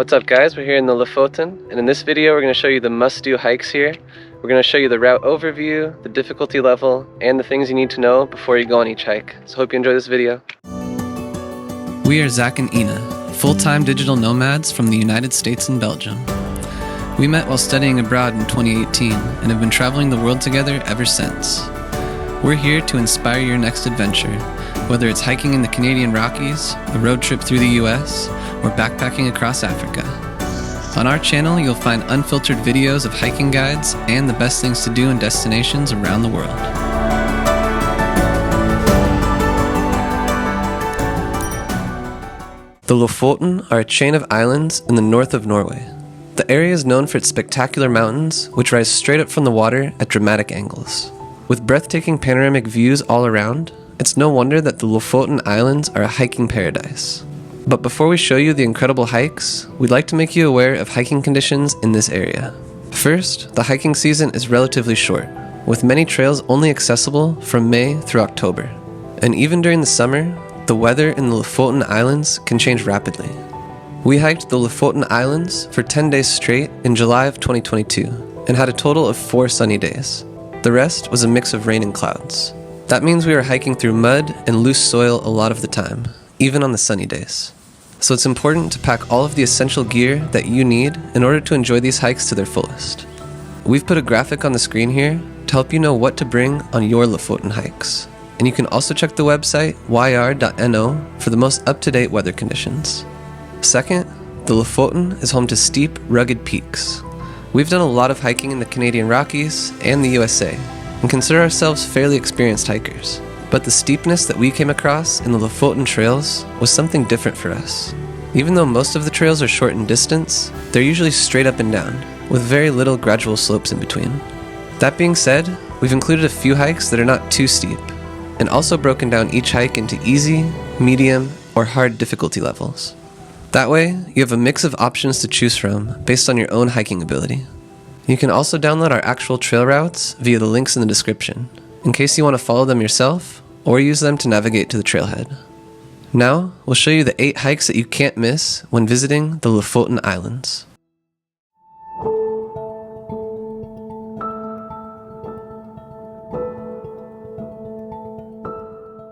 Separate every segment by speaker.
Speaker 1: What's up guys, we're here in the Lofoten, and in this video we're going to show you the must-do hikes here. We're going to show you the route overview, the difficulty level, and the things you need to know before you go on each hike. So hope you enjoy this video.
Speaker 2: We are Zach and Ina, full-time digital nomads from the United States and Belgium. We met while studying abroad in 2018 and have been traveling the world together ever since. We're here to inspire your next adventure, whether it's hiking in the Canadian Rockies, a road trip through the US, or backpacking across Africa. On our channel, you'll find unfiltered videos of hiking guides and the best things to do in destinations around the world.
Speaker 1: The Lofoten are a chain of islands in the north of Norway. The area is known for its spectacular mountains, which rise straight up from the water at dramatic angles. With breathtaking panoramic views all around, it's no wonder that the Lofoten Islands are a hiking paradise. But before we show you the incredible hikes, we'd like to make you aware of hiking conditions in this area. First, the hiking season is relatively short, with many trails only accessible from May through October. And even during the summer, the weather in the Lofoten Islands can change rapidly. We hiked the Lofoten Islands for 10 days straight in July of 2022, and had a total of 4 sunny days. The rest was a mix of rain and clouds. That means we were hiking through mud and loose soil a lot of the time, even on the sunny days. So it's important to pack all of the essential gear that you need in order to enjoy these hikes to their fullest. We've put a graphic on the screen here to help you know what to bring on your Lofoten hikes. And you can also check the website yr.no for the most up-to-date weather conditions. Second, the Lofoten is home to steep, rugged peaks. We've done a lot of hiking in the Canadian Rockies and the USA, and consider ourselves fairly experienced hikers. But the steepness that we came across in the Lofoten trails was something different for us. Even though most of the trails are short in distance, they're usually straight up and down, with very little gradual slopes in between. That being said, we've included a few hikes that are not too steep, and also broken down each hike into easy, medium, or hard difficulty levels. That way, you have a mix of options to choose from based on your own hiking ability. You can also download our actual trail routes via the links in the description, in case you want to follow them yourself or use them to navigate to the trailhead. Now, we'll show you the 8 hikes that you can't miss when visiting the Lofoten Islands.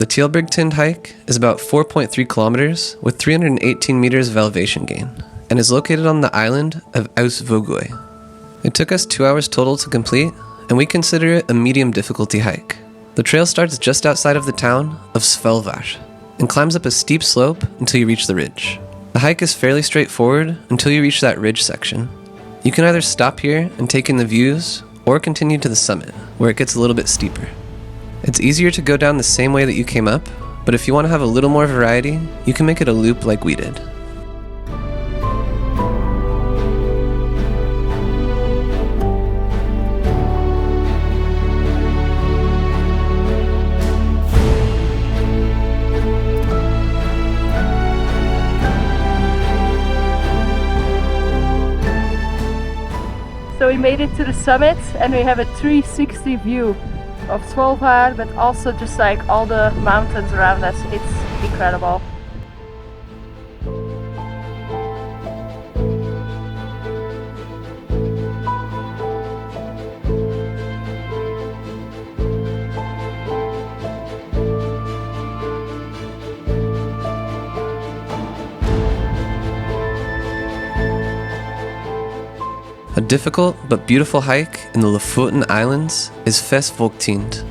Speaker 1: The Tjeldbergtind Hike is about 4.3 kilometers with 318 meters of elevation gain, and is located on the island of Festvågtind Hike. It took us 2 hours total to complete, and we consider it a medium difficulty hike. The trail starts just outside of the town of Kvalvika and climbs up a steep slope until you reach the ridge. The hike is fairly straightforward until you reach that ridge section. You can either stop here and take in the views, or continue to the summit, where it gets a little bit steeper. It's easier to go down the same way that you came up, but if you want to have a little more variety, you can make it a loop like we did.
Speaker 3: So we made it to the summit and we have a 360 view of Svalbard, but also just like all the mountains around us. It's incredible.
Speaker 1: A difficult but beautiful hike in the Lofoten Islands is Festvågtind.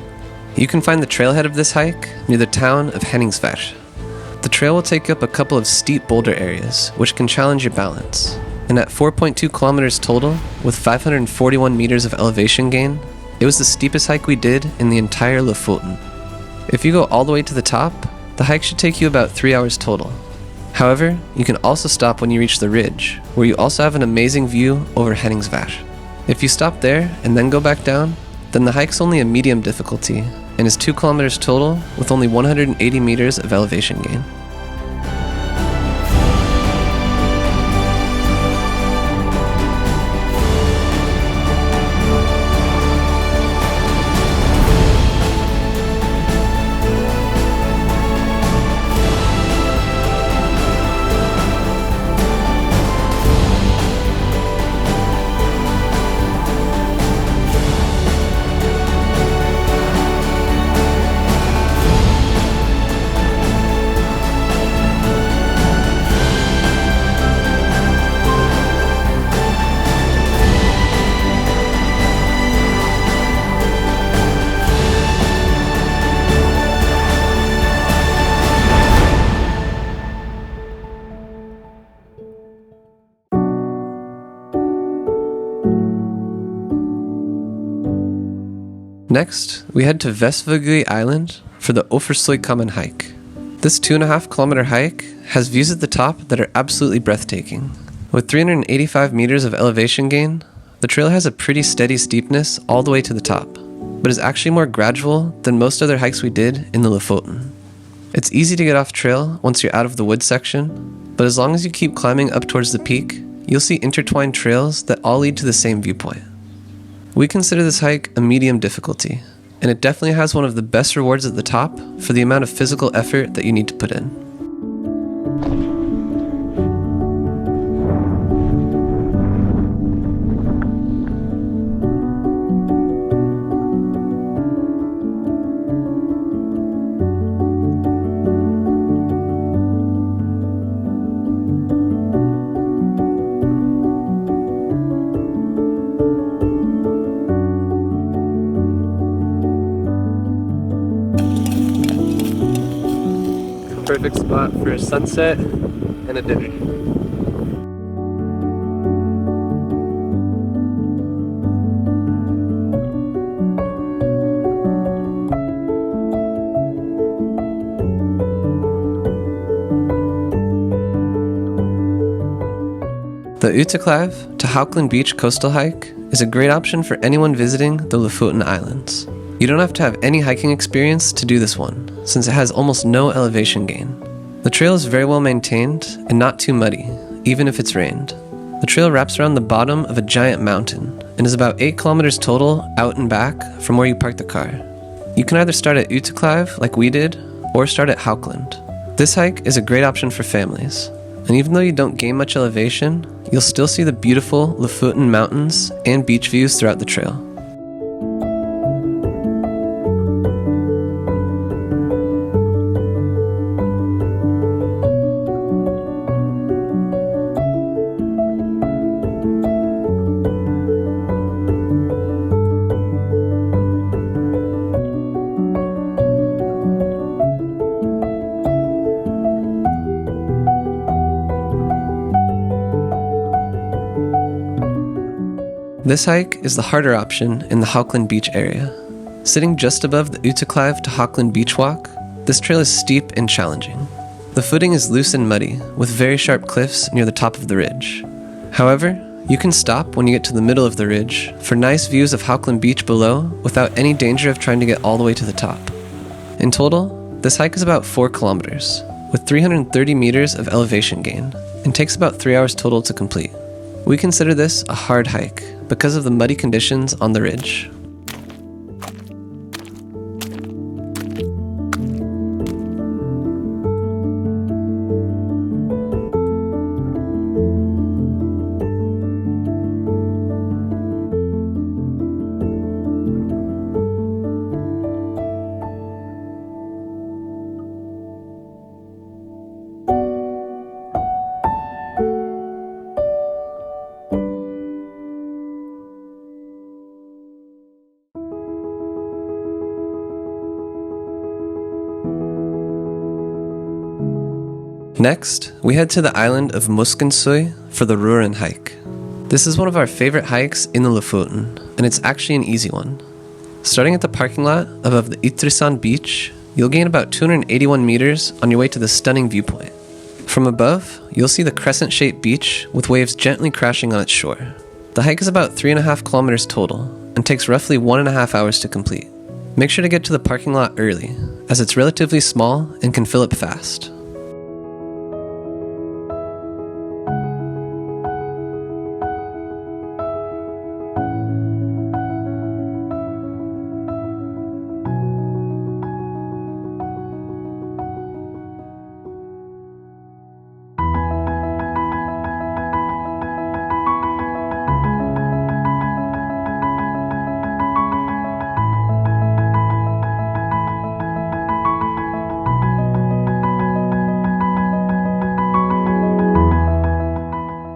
Speaker 1: You can find the trailhead of this hike near the town of Hesten. The trail will take you up a couple of steep boulder areas, which can challenge your balance. And at 4.2 kilometers total, with 541 meters of elevation gain, it was the steepest hike we did in the entire Lofoten. If you go all the way to the top, the hike should take you about 3 hours total. However, you can also stop when you reach the ridge, where you also have an amazing view over Hesten. If you stop there and then go back down, then the hike's only a medium difficulty and is 2 kilometers total with only 180 meters of elevation gain. Next, we head to Festvågtind Island for the Offersøykammen Hike. This 2.5 kilometer hike has views at the top that are absolutely breathtaking. With 385 meters of elevation gain, the trail has a pretty steady steepness all the way to the top, but is actually more gradual than most other hikes we did in the Lofoten. It's easy to get off trail once you're out of the wood section, but as long as you keep climbing up towards the peak, you'll see intertwined trails that all lead to the same viewpoint. We consider this hike a medium difficulty, and it definitely has one of the best rewards at the top for the amount of physical effort that you need to put in. Perfect spot for a sunset and a dinner. The Uttakleiv To Haukland beach coastal hike is a great option for anyone visiting the Lofoten Islands. You don't have to have any hiking experience to do this one, since it has almost no elevation gain. The trail is very well maintained and not too muddy, even if it's rained. The trail wraps around the bottom of a giant mountain and is about 8 kilometers total out and back from where you park the car. You can either start at Uttakleiv like we did, or start at Haukland. This hike is a great option for families, and even though you don't gain much elevation, you'll still see the beautiful Lofoten mountains and beach views throughout the trail. This hike is the harder option in the Haukland beach area. Sitting just above the Uttakleiv To Haukland beach walk, this trail is steep and challenging. The footing is loose and muddy, with very sharp cliffs near the top of the ridge. However, you can stop when you get to the middle of the ridge for nice views of Haukland beach below without any danger of trying to get all the way to the top. In total, this hike is about 4 kilometers, with 330 meters of elevation gain, and takes about 3 hours total to complete. We consider this a hard hike because of the muddy conditions on the ridge. Next, we head to the island of Muskensøy for the Røren hike. This is one of our favorite hikes in the Lofoten, and it's actually an easy one. Starting at the parking lot above the Ytresand beach, you'll gain about 281 meters on your way to the stunning viewpoint. From above, you'll see the crescent-shaped beach with waves gently crashing on its shore. The hike is about 3.5 kilometers total, and takes roughly 1.5 hours to complete. Make sure to get to the parking lot early, as it's relatively small and can fill up fast.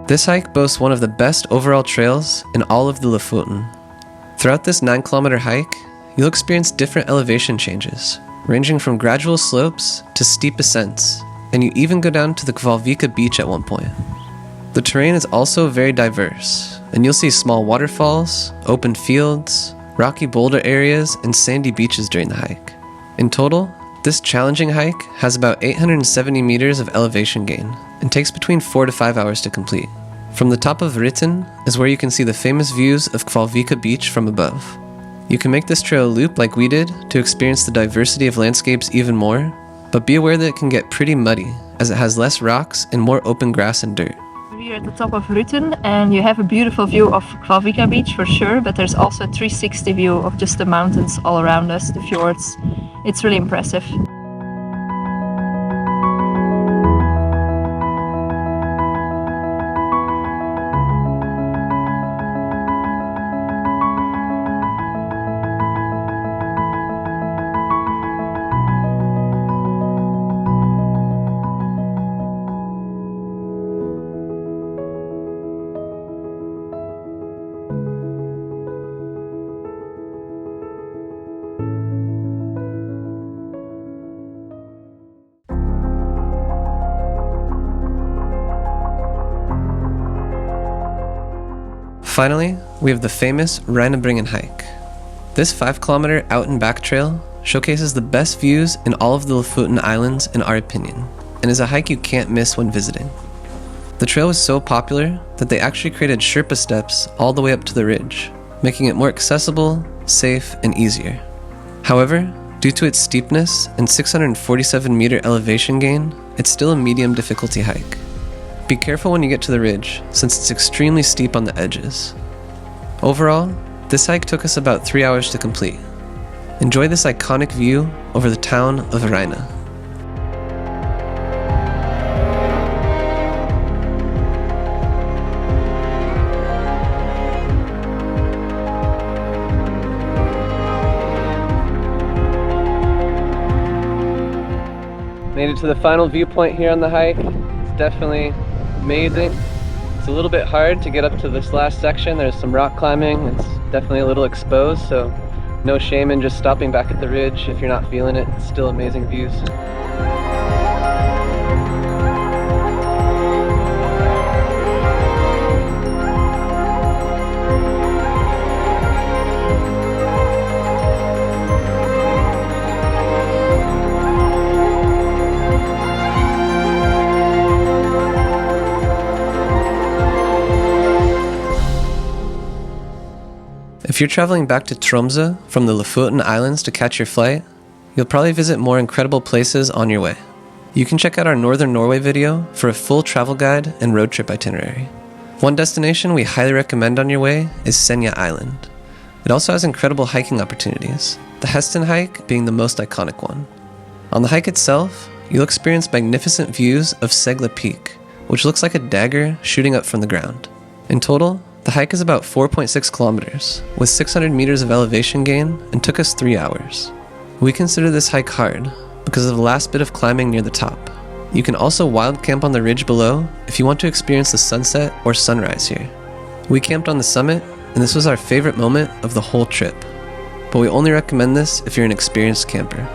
Speaker 1: This hike boasts one of the best overall trails in all of the Lofoten. Throughout this 9-kilometer hike, you'll experience different elevation changes, ranging from gradual slopes to steep ascents, and you even go down to the Kvalvika beach at one point. The terrain is also very diverse, and you'll see small waterfalls, open fields, rocky boulder areas, and sandy beaches during the hike. In total, this challenging hike has about 870 meters of elevation gain and takes between 4 to 5 hours to complete. From the top of Ryten is where you can see the famous views of Kvalvika beach from above. You can make this trail loop like we did to experience the diversity of landscapes even more, but be aware that it can get pretty muddy as it has less rocks and more open grass and dirt.
Speaker 3: We're at the top of Ryten and you have a beautiful view of Kvalvika beach for sure, but there's also a 360 view of just the mountains all around us, the fjords. It's really impressive.
Speaker 1: Finally, we have the famous Reinebringen Hike. This 5-kilometer out and back trail showcases the best views in all of the Lofoten Islands in our opinion, and is a hike you can't miss when visiting. The trail was so popular that they actually created Sherpa steps all the way up to the ridge, making it more accessible, safe, and easier. However, due to its steepness and 647-meter elevation gain, it's still a medium difficulty hike. Be careful when you get to the ridge, since it's extremely steep on the edges. Overall, this hike took us about 3 hours to complete. Enjoy this iconic view over the town of Røren. Made it to the final viewpoint here on the hike. It's definitely amazing. It's a little bit hard to get up to this last section. There's some rock climbing. It's definitely a little exposed, so no shame in just stopping back at the ridge if you're not feeling it. It's still amazing views. If you're traveling back to Tromsø from the Lofoten Islands to catch your flight, you'll probably visit more incredible places on your way. You can check out our Northern Norway video for a full travel guide and road trip itinerary. One destination we highly recommend on your way is Senja Island. It also has incredible hiking opportunities, the Hesten Hike being the most iconic one. On the hike itself, you'll experience magnificent views of Segla Peak, which looks like a dagger shooting up from the ground. In total, the hike is about 4.6 kilometers, with 600 meters of elevation gain, and took us 3 hours. We consider this hike hard because of the last bit of climbing near the top. You can also wild camp on the ridge below if you want to experience the sunset or sunrise here. We camped on the summit, and this was our favorite moment of the whole trip. But we only recommend this if you're an experienced camper.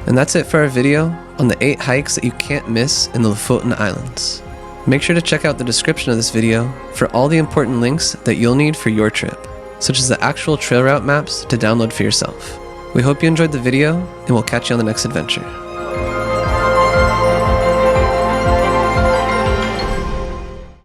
Speaker 1: And that's it for our video on the 8 hikes that you can't miss in the Lofoten Islands. Make sure to check out the description of this video for all the important links that you'll need for your trip, such as the actual trail route maps to download for yourself. We hope you enjoyed the video, and we'll catch you on the next adventure.